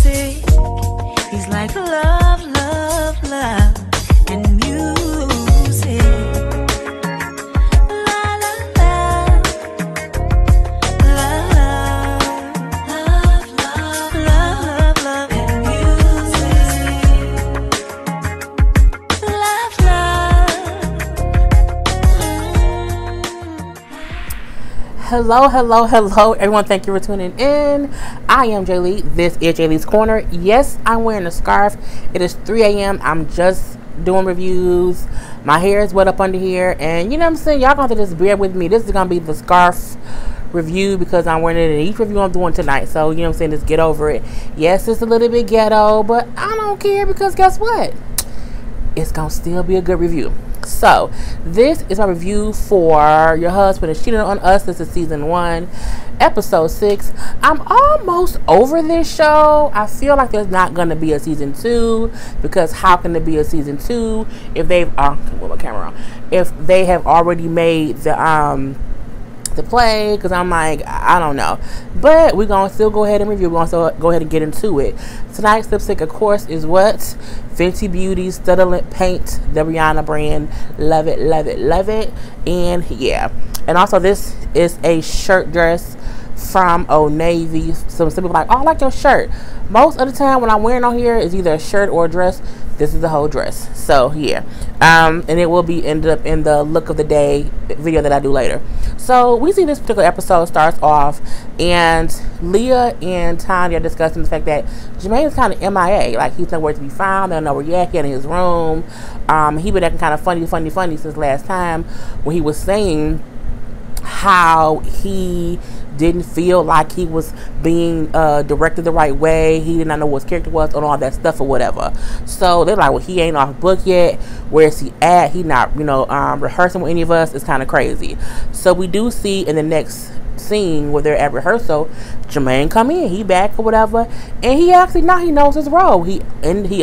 music. He's like love, love, love, and music. La la la, love, love, love, love, love, and music. Love, love. Hello, hello, hello, everyone. Thank you for tuning in. I am Jay Lee. This is Jay Lee's Corner. Yes, I'm wearing a scarf. It is 3 a.m. I'm just doing reviews. My hair is wet up under here. And you know what I'm saying? Y'all going to just bear with me. This is going to be the scarf review because I'm wearing it in each review I'm doing tonight. So, you know what I'm saying? Just get over it. Yes, it's a little bit ghetto, but I don't care because guess what? It's going to still be a good review. So, this is my review for Your Husband Is Cheating on Us. This is season 1, episode 6. I'm almost over this show. I feel like there's not going to be a season 2 because how can there be a season 2 if they've put my camera on, if they have already made the play, because I'm like, I don't know, but we're gonna still go ahead and review. We're gonna still go ahead and get into it. Tonight's lipstick, of course, is what? Fenty Beauty Student Paint, the Rihanna brand. Love it, love it, love it. And yeah, and also this is a shirt dress from Old Navy. Some people are like, oh, I like your shirt. Most of the time when I'm wearing on here is either a shirt or a dress. This is the whole dress. So yeah, and it will be ended up in the look of the day video that I do later. So we see this particular episode starts off and Leah and Tanya are discussing the fact that Jermaine is kind of MIA. Like, he's nowhere to be found. They don't know where he's at. He's in his room. He been acting kind of funny since last time when he was saying how he didn't feel like he was being directed the right way. He did not know what his character was and all that stuff or whatever. So they're like, well, he ain't off book yet. Where is he at? He not, rehearsing with any of us. It's kind of crazy. So we do see in the next scene where they're at rehearsal, Jermaine come in. He back or whatever. And he actually, now he knows his role. He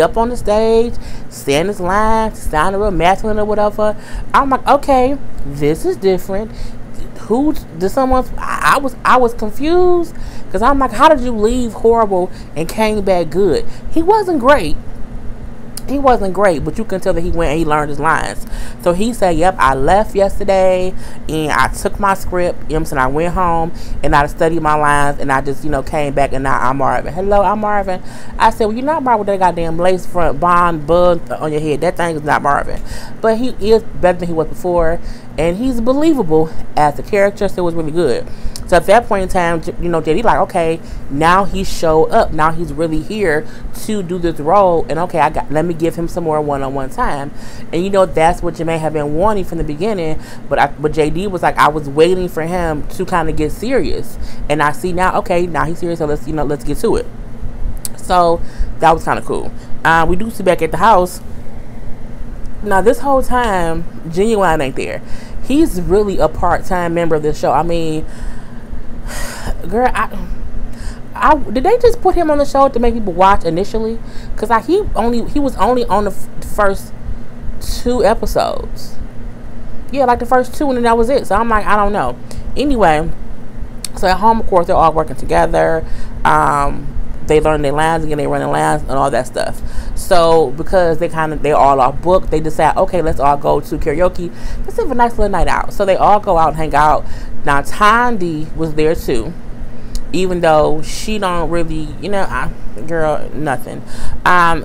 up on the stage, saying his lines, sounding real masculine or whatever. I'm like, okay, this is different. Who did someone? I was confused because I'm like, how did you leave horrible and came back good? He wasn't great. He wasn't great, but you can tell that he went and he learned his lines. So he said, yep, I left yesterday and I took my script, you know what I'm saying? I went home and I studied my lines and I just, came back and now I'm Marvin. Hello, I'm Marvin. I said, well, you're not Marvin with that goddamn lace front bond bug on your head. That thing is not Marvin. But he is better than he was before and he's believable as a character, so it was really good. So at that point in time, JD like, okay, now he showed up. Now he's really here to do this role. And okay, let me give him some more one-on-one time. And that's what Jermaine had been wanting from the beginning. But JD was like, I was waiting for him to kind of get serious. And I see now, okay, now he's serious. So let's get to it. So that was kind of cool. We do see back at the house. Now this whole time, Genuine ain't there. He's really a part-time member of this show. I mean, girl, I did they just put him on the show to make people watch initially? Because he was only on the first 2 episodes. Yeah, like the first 2, and then that was it. So I'm like, I don't know. Anyway, so at home, of course, they're all working together. They learn their lines again, they run their lines and all that stuff. So because they're all off book, they decide, okay, let's all go to karaoke. Let's have a nice little night out. So they all go out and hang out. Now Tandy was there too, even though she don't really, girl, nothing.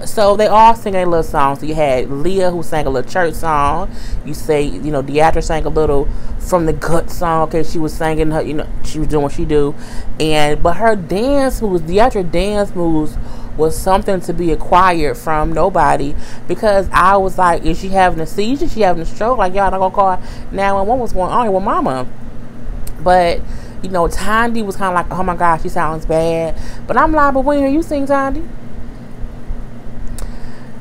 So they all sing a little song. So you had Leah who sang a little church song. You say, Deidre sang a little from the gut song. Okay, she was singing her, she was doing what she do. But her dance moves, Deidre dance moves was something to be acquired from nobody, because I was like, is she having a seizure? Is she having a stroke? Like, y'all not gonna call 911? What's going on here with mama? But Tandy was kind of like, oh my gosh, she sounds bad. But I'm like, but when hear you sing, Tandy?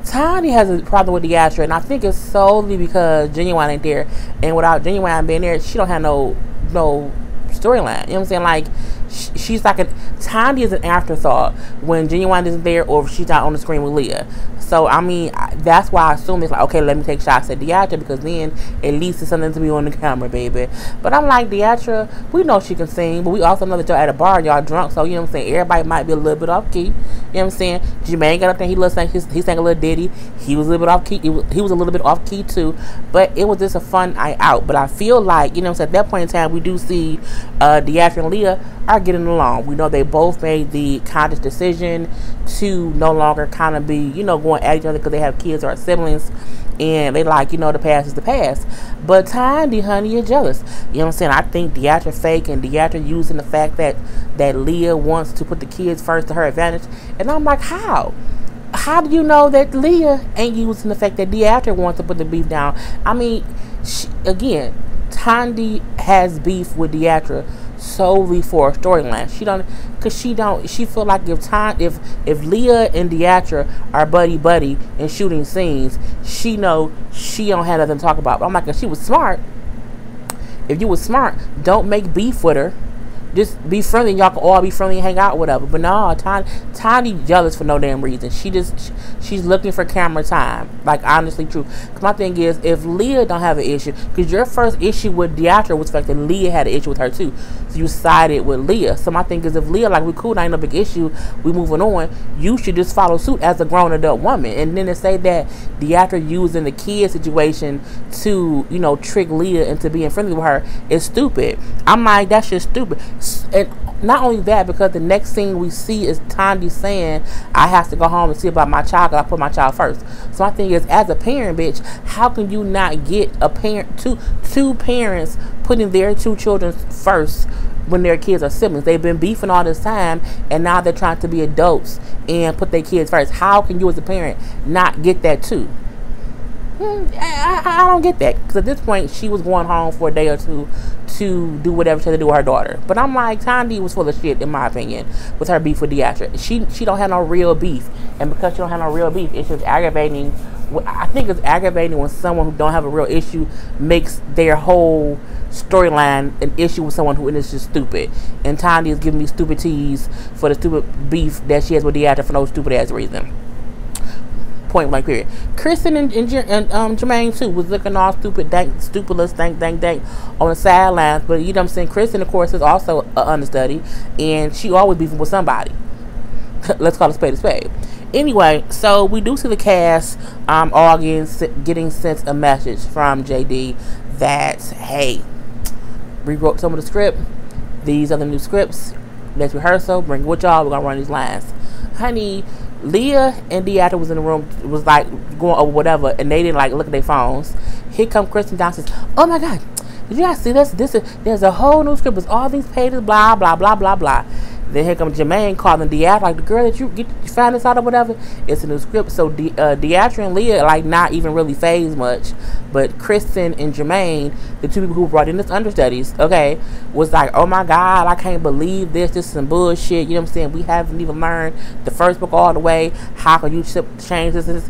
Tandy has a problem with Deidre, and I think it's solely because Genuine ain't there. And without Genuine being there, she don't have no storyline. You know what I'm saying? Like, she's like Tiny is an afterthought when Genuine isn't there, or if she's not on the screen with Leah. So I mean, that's why I assume it's like, okay, let me take shots at Deatra, because then at least it's something to be on the camera, baby. But I'm like, Deatra, we know she can sing, but we also know that y'all at a bar and y'all drunk, so you know what I'm saying, everybody might be a little bit off key. You know what I'm saying? Jermaine got up there, he sang a little ditty. He was a little bit off key. He was a little bit off key too, but it was just a fun night out. But I feel like, you know what I'm saying, at that point in time, we do see Deatra and Leah are getting along. We know they both made the conscious decision to no longer kind of be, you know, going at each other because they have kids or siblings, and they like, you know, the past is the past. But Tiny, honey, you're jealous. You know what I'm saying? I think Deatra fake, and Deatra using the fact that Leah wants to put the kids first to her advantage. And I'm like, how? How do you know that Leah ain't using the fact that Deatra wants to put the beef down? I mean, again, Tiny has beef with Deatra solely for a storyline. She feel like if Leah and Deatra are buddy and shooting scenes, she know she don't have nothing to talk about. But I'm like, if she was smart, if you was smart, don't make beef with her. Just be friendly, and y'all can all be friendly and hang out, whatever. But no, Tiny jealous for no damn reason. She's looking for camera time. Like, honestly, true. Because my thing is, if Leah don't have an issue, because your first issue with Deatra was the fact that Leah had an issue with her too, so you sided with Leah. So my thing is, if Leah like, we cool, not ain't no big issue, we moving on, you should just follow suit as a grown adult woman. And then to say that Deatra using the kid situation to, you know, trick Leah into being friendly with her is stupid. I'm like, that's just stupid. And not only that, because the next thing we see is Tanya saying, I have to go home and see about my child, because I put my child first. So my thing is, as a parent, bitch, how can you not get a parent, two parents putting their two children first when their kids are siblings? They've been beefing all this time, and now they're trying to be adults and put their kids first. How can you as a parent not get that too? I don't get that, because at this point she was going home for a day or two to do whatever she had to do with her daughter. But I'm like, Tanya was full of shit, in my opinion, with her beef with Deatra. She don't have no real beef, and because she don't have no real beef, it's just aggravating. I think it's aggravating when someone who don't have a real issue makes their whole storyline an issue with someone who is just stupid. And Tanya is giving me stupid tease for the stupid beef that she has with Deatra for no stupid ass reason. Point blank period. Kristen and Jermaine too was looking all stupidless, dank on the sidelines. But you know what I'm saying, Kristen of course is also an understudy, and she always beefing with somebody. Let's call a spade. Anyway, so we do see the cast all getting sent a message from JD that, hey, rewrote some of the script. These are the new scripts. Let's rehearsal. Bring it with y'all. We're gonna run these lines, honey. Leah and Deatra was in the room, was like going over whatever, and they didn't like look at their phones. Here come Kristen downstairs. Oh my God, did you guys see this? There's a whole new script with all these pages, blah blah blah blah blah. Then here comes Jermaine calling Deatra, like, the girl that you found this out or whatever, it's a new script. So Deatra and Leah like not even really phased much, but Kristen and Jermaine, the two people who brought in this understudies, okay, was like, oh my God, I can't believe this is some bullshit. You know what I'm saying? We haven't even learned the first book all the way. How can you change this?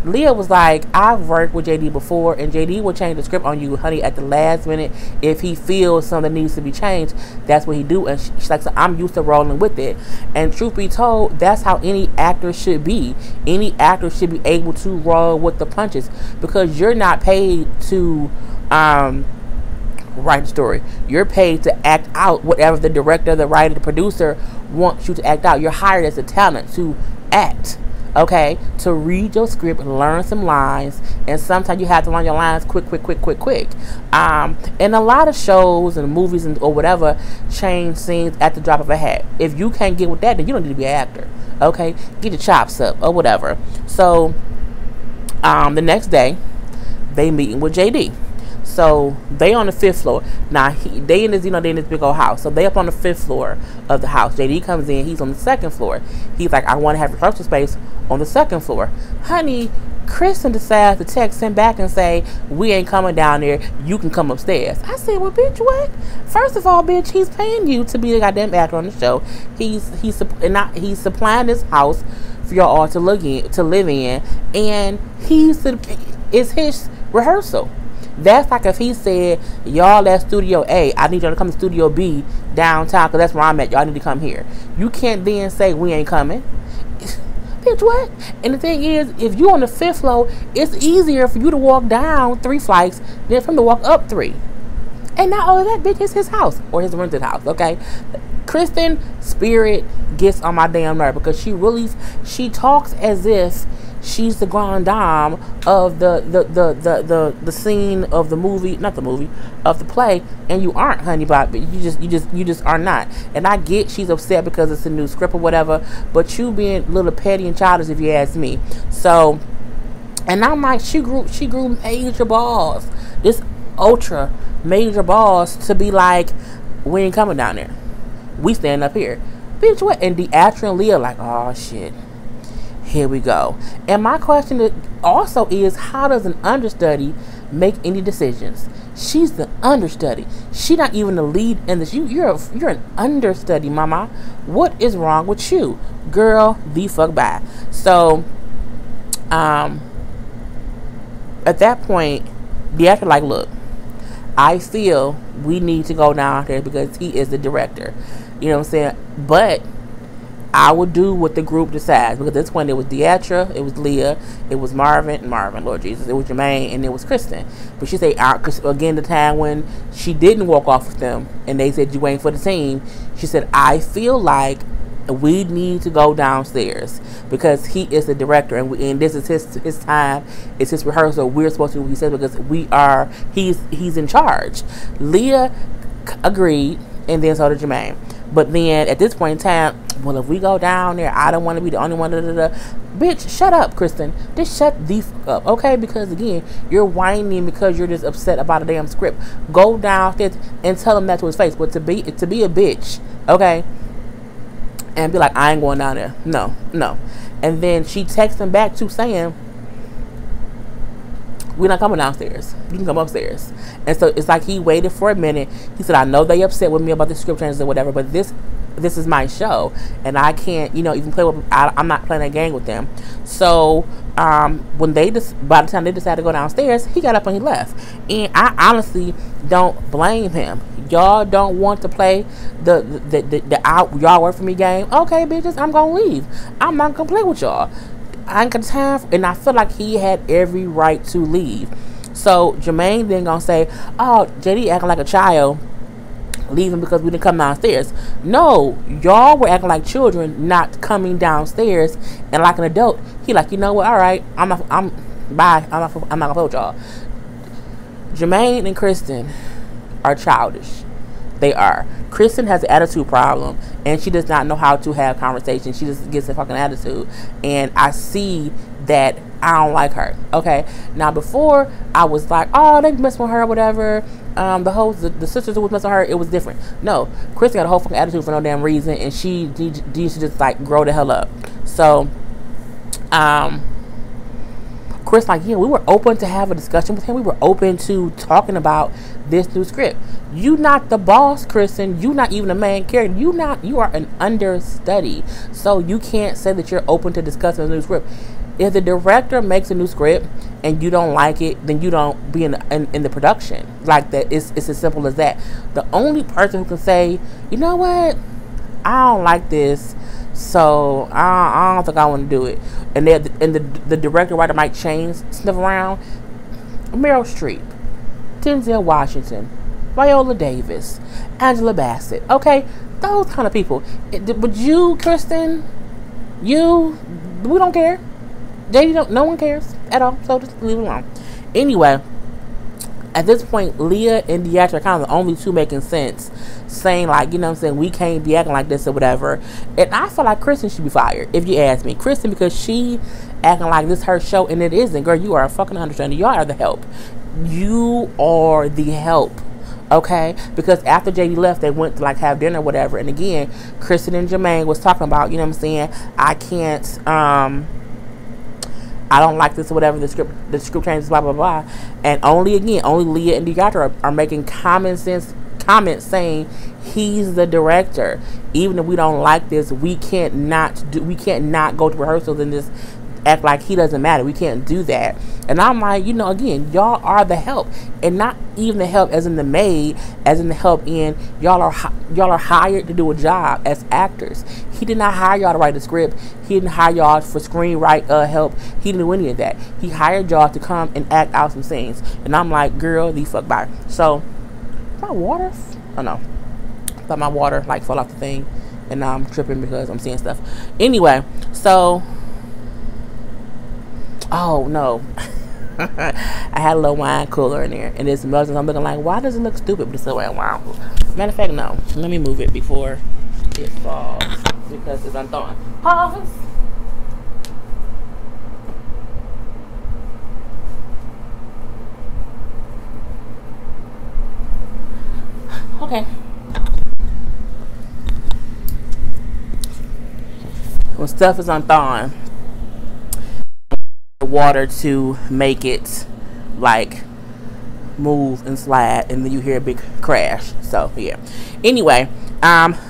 Leah was like, I've worked with JD before, and JD will change the script on you, honey, at the last minute. If he feels something needs to be changed, that's what he do. And she's like, so I'm used to rolling with it. And truth be told, that's how any actor should be. Any actor should be able to roll with the punches, because you're not paid to write the story. You're paid to act out whatever the director, the writer, the producer wants you to act out. You're hired as a talent to act. Okay, to read your script, learn some lines, and sometimes you have to learn your lines quick. And a lot of shows and movies or whatever change scenes at the drop of a hat. If you can't get with that, then you don't need to be an actor. Okay, get your chops up or whatever. So, the next day, they meeting with JD. So they on the 5th floor. Now they in this big old house. So they up on the 5th floor of the house. JD comes in. He's on the 2nd floor. He's like, I want to have rehearsal space on the 2nd floor. Honey, Kristen decides to text him back and say, we ain't coming down there. You can come upstairs. I said, well, bitch, what? First of all, bitch, he's paying you to be the goddamn actor on the show. He's supplying this house for y'all all to live in, and it's his rehearsal. That's like if he said, y'all at Studio A, I need y'all to come to Studio B downtown because that's where I'm at. Y'all need to come here. You can't then say we ain't coming. Bitch, what? And the thing is, if you on the 5th floor, it's easier for you to walk down 3 flights than for him to walk up 3. And not only that, bitch, it's his house or his rented house, okay? Kristen spirit gets on my damn nerve because she talks as if she's the grand dame of the scene of the movie, not the movie, of the play, and you aren't, honey, but you just are not. And I get she's upset because it's a new script or whatever, but you being a little petty and childish if you ask me. So, and I'm like, she grew major balls, this ultra major balls to be like, we ain't coming down there. We stand up here. Bitch, what? And Deatra and Leah like, oh shit. Here we go. And my question also is, how does an understudy make any decisions? She's the understudy. She not even the lead in this. You're an understudy, mama. What is wrong with you? Girl, the fuck bye. So, at that point, Deatra like, look, I feel we need to go down there because he is the director. You know what I'm saying? But I would do what the group decides, because at this point it was Deatra, it was Leah, it was Marvin, Lord Jesus, it was Jermaine, and it was Kristen. But she said, again, the time when she didn't walk off with them and they said you ain't for the team, she said, I feel like we need to go downstairs because he is the director, and this is his time, it's his rehearsal. We're supposed to do what he says because he's in charge. Leah agreed, and then so did Jermaine. But then at this point in time, well, if we go down there, I don't want to be the only one. Bitch, shut up, Kristen. Just shut the fuck up, okay? Because again, you're whining because you're just upset about a damn script. Go downstairs and tell him that to his face. But to be a bitch, okay, and be like, I ain't going down there. No. And then she texts him back to saying, we're not coming downstairs. You can come upstairs. And so it's like he waited for a minute. He said, I know they upset with me about the script changes or whatever, but this is my show, and I can't, even play with. I'm not playing a game with them. So when by the time they decided to go downstairs, he got up and he left. And I honestly don't blame him. Y'all don't want to play the y'all work for me game. Okay, bitches, I'm gonna leave. I'm not gonna play with y'all. I ain't got time, and I feel like he had every right to leave. So Jermaine then gonna say, oh, JD acting like a child, leaving because we didn't come downstairs. No, y'all were acting like children, not coming downstairs and like an adult. He like, you know what, all right, I'm not gonna play with y'all. Jermaine and Kristen are childish. They are. Kristen has an attitude problem, and she does not know how to have conversations. She just gets a fucking attitude, and I see that. I don't like her. Okay, now before I was like, oh, they mess with her or whatever. The sisters who was messing with her, it was different. No, Kristen got a whole fucking attitude for no damn reason, and she needs to just like grow the hell up. So Chris like, yeah, we were open to have a discussion with him. We were open to talking about this new script. You not the boss, Kristen. You not even a main character. You are an understudy. So you can't say that you're open to discussing a new script. If the director makes a new script and you don't like it, then you don't be in the production. Like that, it's as simple as that. The only person who can say, you know what, I don't like this, so I don't think I want to do it. And the director writer might sniff around. Meryl Streep, Denzel Washington, Viola Davis, Angela Bassett. Okay, those kind of people. But you, Kristen, we don't care. JD no one cares at all, so just leave it alone. Anyway, at this point, Leah and Deatra are kind of the only two making sense, saying like, you know what I'm saying, we can't be acting like this or whatever. And I feel like Kristen should be fired, if you ask me. Kristen, because she acting like this her show, and it isn't. Girl, you are a fucking understudy. You are the help. You are the help. Okay, because after JD left, they went to like have dinner or whatever. And again, Kristen and Jermaine was talking about, you know what I'm saying, I can't I don't like this or whatever, the script changes, blah, blah, blah. And only Leah and Deatra are making common sense comments saying he's the director. Even if we don't like this, we can't not go to rehearsals in this act like he doesn't matter. We can't do that. And I'm like, you know, again, y'all are the help, and not even the help as in the maid, as in the help in y'all are hired to do a job as actors. He did not hire y'all to write the script. He didn't hire y'all for screenwrite help. He didn't do any of that. He hired y'all to come and act out some scenes. And I'm like, girl, the fuck bye. So my water, oh no, I thought my water like fell off the thing, and now I'm tripping because I'm seeing stuff. Anyway, so oh no. I had a little wine cooler in there, and it's melting. I'm looking like, why does it look stupid? But it's still wine. Matter of fact, no. Let me move it before it falls because it's unthawing. Pause. Okay. When stuff is unthawing, water to make it like move and slide, and then you hear a big crash. So yeah, anyway,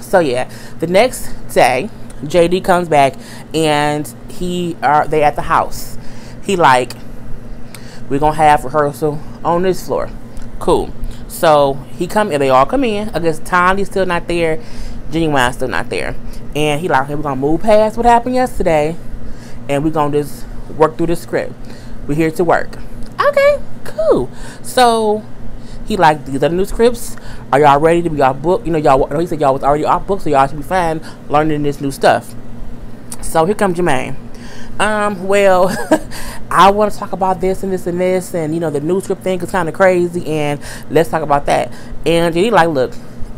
so yeah, the next day JD comes back, and they at the house. He like, we're gonna have rehearsal on this floor. Cool. So they all come in. I guess Tiny's still not there, Genuine's still not there, and he like, okay, we're gonna move past what happened yesterday, and we're gonna just work through the script. We're here to work. Okay, cool. So he like, these are the new scripts. Are y'all ready to be off book? You know, y'all. He said y'all was already off book, so y'all should be fine learning this new stuff. So here comes Jermaine. Well, I want to talk about this and this and this, and you know, the new script thing is kind of crazy, and let's talk about that. And he like, look,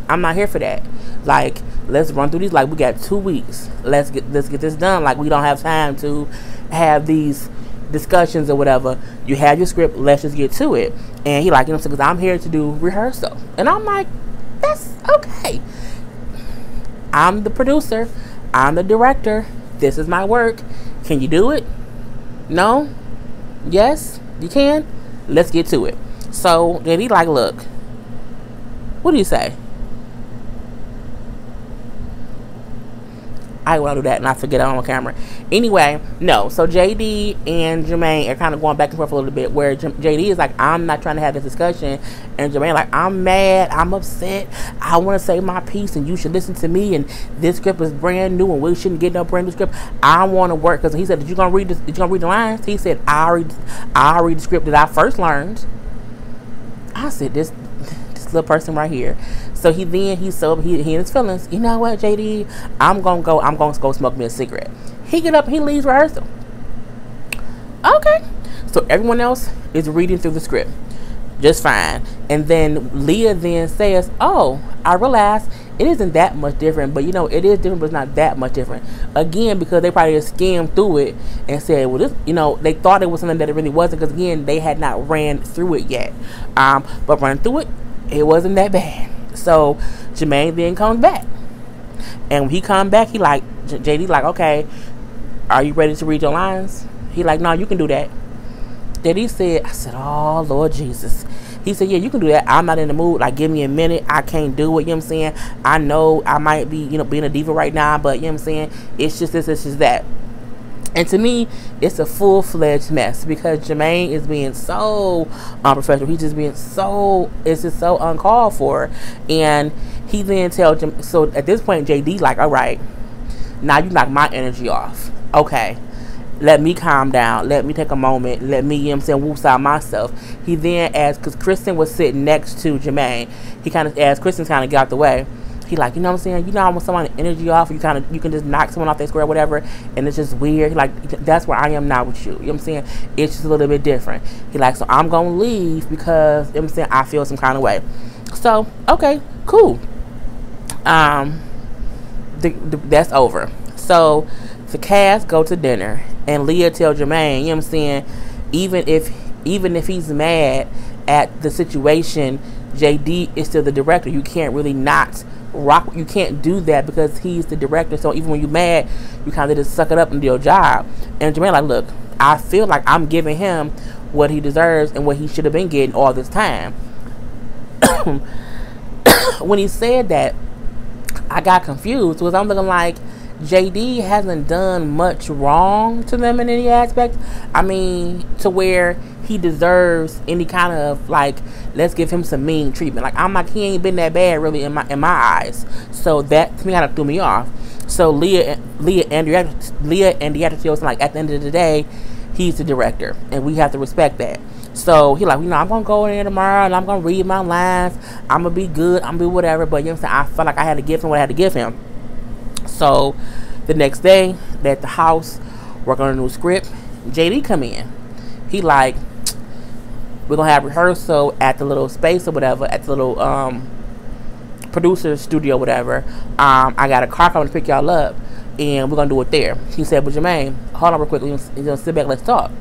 I'm not here for that. Like, let's run through these. Like, we got 2 weeks. Let's get this done. Like, we don't have time to have these discussions or whatever. You have your script, let's just get to it. And he like, you know, because I'm here to do rehearsal. And I'm like, that's okay. I'm the producer, I'm the director, this is my work. Can you do it? No? Yes? You can? Let's get to it. So then he like, look, what do you say? I want to do that and I forget it on camera. Anyway, no. So JD and Jermaine are kind of going back and forth a little bit, where JD is like, I'm not trying to have this discussion, and Jermaine like, I'm mad, I'm upset, I want to say my piece, and you should listen to me, and this script is brand new, and we shouldn't get no brand new script. I want to work, because he said, did you gonna read this? Did you gonna read the lines? He said, I'll read the script that I first learned. I said, this little person right here. So he in his feelings. You know what, JD? I'm gonna go smoke me a cigarette. He get up, he leaves rehearsal. Okay. So everyone else is reading through the script just fine. And then Leah then says, oh, I realized it isn't that much different, but you know, it is different, but it's not that much different. Again, because they probably just skimmed through it and said, well, this, you know, they thought it was something that it really wasn't, because again, they had not ran through it yet. But running through it, it wasn't that bad. So Jermaine then comes back, and when he come back, he like, JD like, okay, are you ready to read your lines? He like, no, you can do that. Then he said, I said, oh Lord Jesus. He said, yeah, you can do that. I'm not in the mood. Like, give me a minute. I can't do it. You know what I'm saying? I know I might be, you know, being a diva right now, but you know what I'm saying? It's just this, it's just that. And to me, it's a full-fledged mess, because Jermaine is being so unprofessional. He's just being so, it's just so uncalled for. And he then tells him, so at this point, JD like, all right, now you knock my energy off. Okay, let me calm down. Let me take a moment. Let me, you know what I'm saying, whoops out myself. He then asked, because Kristen was sitting next to Jermaine, he kind of asked Kristen kind of get out the way. He like, you know what I'm saying? You know, I want someone energy off. You can just knock someone off their square or whatever, and it's just weird. He like, that's where I am now with you. You know what I'm saying? It's just a little bit different. He like, so I'm gonna leave because, you know what I'm saying, I feel some kind of way. So okay, cool. That's over. So the cast go to dinner, and Leah tells Jermaine, you know what I'm saying, even if he's mad at the situation, JD is still the director. You can't really not rock. You can't do that because he's the director. So even when you're mad, you kind of just suck it up and do your job. And Jermaine like, look, I feel like I'm giving him what he deserves and what he should have been getting all this time. When he said that, I got confused, because I'm looking like, JD hasn't done much wrong to them in any aspect. I mean, to where he deserves any kind of, like, let's give him some mean treatment. Like, I'm like, he ain't been that bad really in my eyes. So that to me kind of threw me off. So Leah and Deatrice was like, at the end of the day, he's the director, and we have to respect that. So he like, I'm gonna go in there tomorrow and I'm gonna read my lines. I'm gonna be good. I'm gonna be whatever. But you know what I'm saying? I felt like I had to give him what I had to give him. So the next day, they're at the house working on a new script. JD come in. He like, we're gonna have rehearsal at the little space or whatever, at the little producer studio, whatever. I got a car coming to pick y'all up, and we're gonna do it there. He said, but Jermaine, hold on real quick. You're gonna sit back. Let's talk.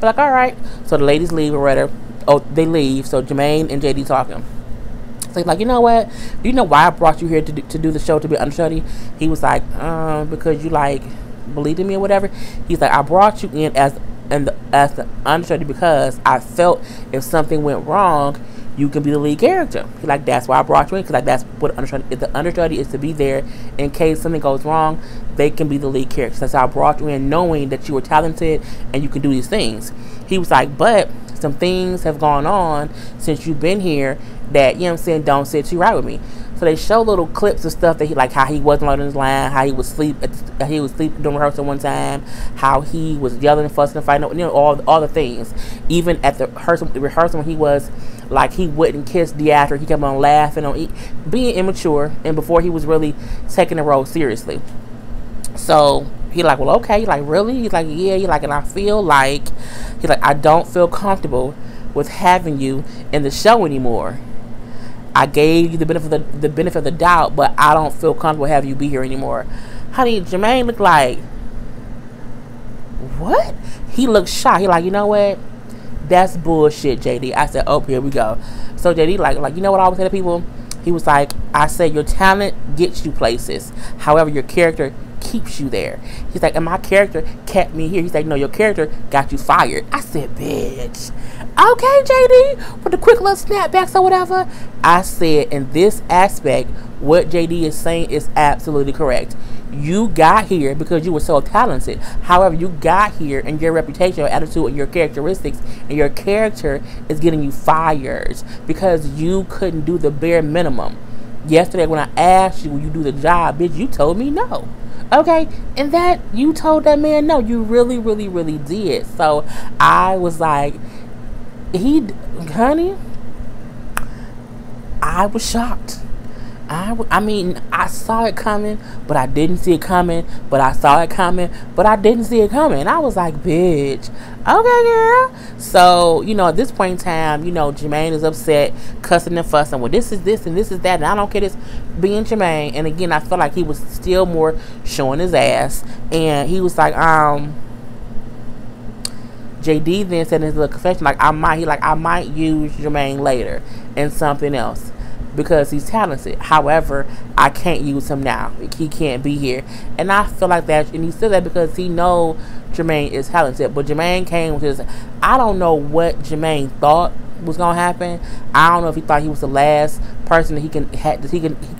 We're like, all right. So the ladies leave or whatever. Oh, they leave. So Jermaine and JD talking. So he's like, you know what? Do you know why I brought you here to do the show, to be understudy? He was like, because you like believed in me or whatever. He's like, I brought you in as the understudy because I felt if something went wrong, you can be the lead character. He's like, that's why I brought you in, because like that's what the understudy is, to be there in case something goes wrong. They can be the lead character. That's how I brought you in, knowing that you were talented and you can do these things. He was like, but some things have gone on since you've been here that, you know what I'm saying, don't sit too right with me. So they show little clips of stuff that he, like how he wasn't learning his line, how he was asleep during rehearsal one time, how he was yelling and fussing and fighting, you know, all the things. Even at the rehearsal when he was like, he wouldn't kiss Deatrice, he kept on laughing, being immature, and before he was really taking the role seriously. So he like, well, okay. He like, really? He's like, yeah. He like, and I feel like, he's like, I don't feel comfortable with having you in the show anymore. I gave you the benefit of the doubt, but I don't feel comfortable having you be here anymore. Honey, Jermaine looked like, what? He looked shocked. He like, you know what? That's bullshit, JD. I said, oh, here we go. So JD like, you know what I always say to people? He was like, I said, your talent gets you places. However, your character keeps you there. He's like, and my character kept me here. He's like, no, your character got you fired. I said, bitch. Okay, JD, with the quick little snapbacks or whatever. I said, in this aspect, what JD is saying is absolutely correct. You got here because you were so talented. However, you got here and your reputation, your attitude, and your characteristics, and your character is getting you fired because you couldn't do the bare minimum. Yesterday, when I asked you, will you do the job, bitch, you told me no. Okay, and that, you told that man no. You really, really, really did. So I was like, honey, I was shocked. I mean, I saw it coming, but I didn't see it coming. But I saw it coming, but I didn't see it coming. I was like, bitch, okay, girl. So, you know, at this point in time, you know, Jermaine is upset, cussing and fussing. Well, this is this and this is that, and I don't care this being Jermaine. And again, I felt like he was still more showing his ass. And he was like, JD then said in his little confession, like, I might use Jermaine later in something else, because he's talented. However, I can't use him now. He can't be here. And I feel like that, and he said that because he know Jermaine is talented. But Jermaine came with his, I don't know what Jermaine thought was gonna happen. I don't know if he thought he was the last person that he can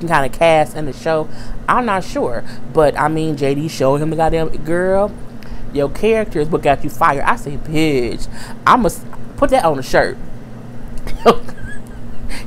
kind of cast in the show. I'm not sure. But I mean, JD showed him the goddamn, girl, your character is what got you fired. I say, bitch, I must put that on a shirt.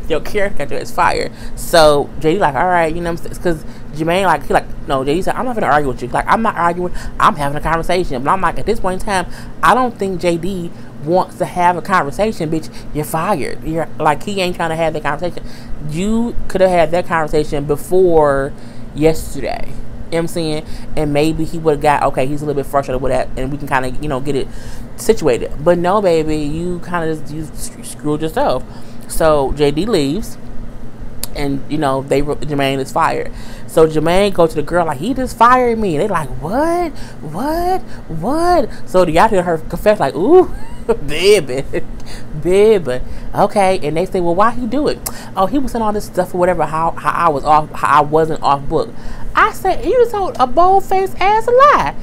Your character is fired. So JD like, all right, you know what I'm saying? Because Jermaine no, JD said, I'm not gonna argue with you. Like, I'm not arguing, I'm having a conversation. But I'm like, at this point in time, I don't think JD wants to have a conversation. Bitch, you're fired. You're like, he ain't trying to have that conversation. You could have had that conversation before yesterday. You know what I'm saying? And maybe he would have got, okay, he's a little bit frustrated with that, and we can kind of, you know, get it situated. But no, baby, you kind of you screwed yourself. So JD leaves, and you know, Jermaine is fired. So Jermaine go to the girl like, he just fired me. And they like, what? So the after her confess like, ooh, baby. Okay, and they say, well, why he do it? Oh, he was saying all this stuff or whatever. How I wasn't off book. I said, you just told a bold-faced ass lie.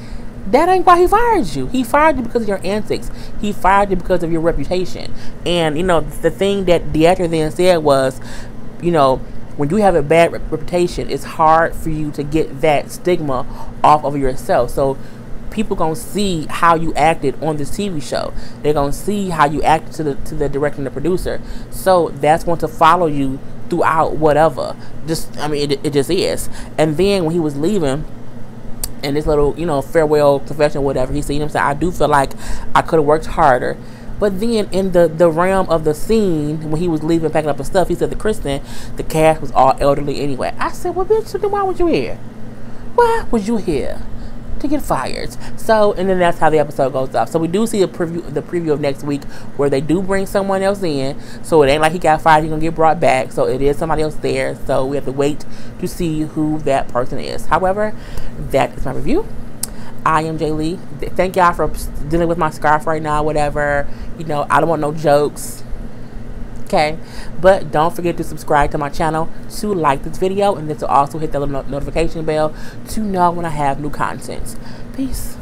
That ain't why he fired you. He fired you because of your antics. He fired you because of your reputation. And, you know, the thing that Deatrice then said was, you know, when you have a bad reputation, it's hard for you to get that stigma off of yourself. So people gonna see how you acted on this TV show. They're gonna see how you acted to the director and the producer. So that's going to follow you throughout whatever. It just is. And then when he was leaving, and this little, farewell confession, whatever, he said, I do feel like I could have worked harder. But then in the realm of the scene, when he was leaving, packing up his stuff, he said to Kristen, the cast was all elderly anyway. I said, well, bitch, then why was you here? Why was you here? To get fired. So, and then that's how the episode goes off. So we do see the preview of next week where they do bring someone else in. So it ain't like he got fired, he's gonna get brought back. So it is somebody else there. So we have to wait to see who that person is. However, that is my review. I am Jay Lee. Thank y'all for dealing with my scarf right now, whatever. I don't want no jokes. Okay, but don't forget to subscribe to my channel, to like this video, and then to also hit the little notification bell to know when I have new content. Peace.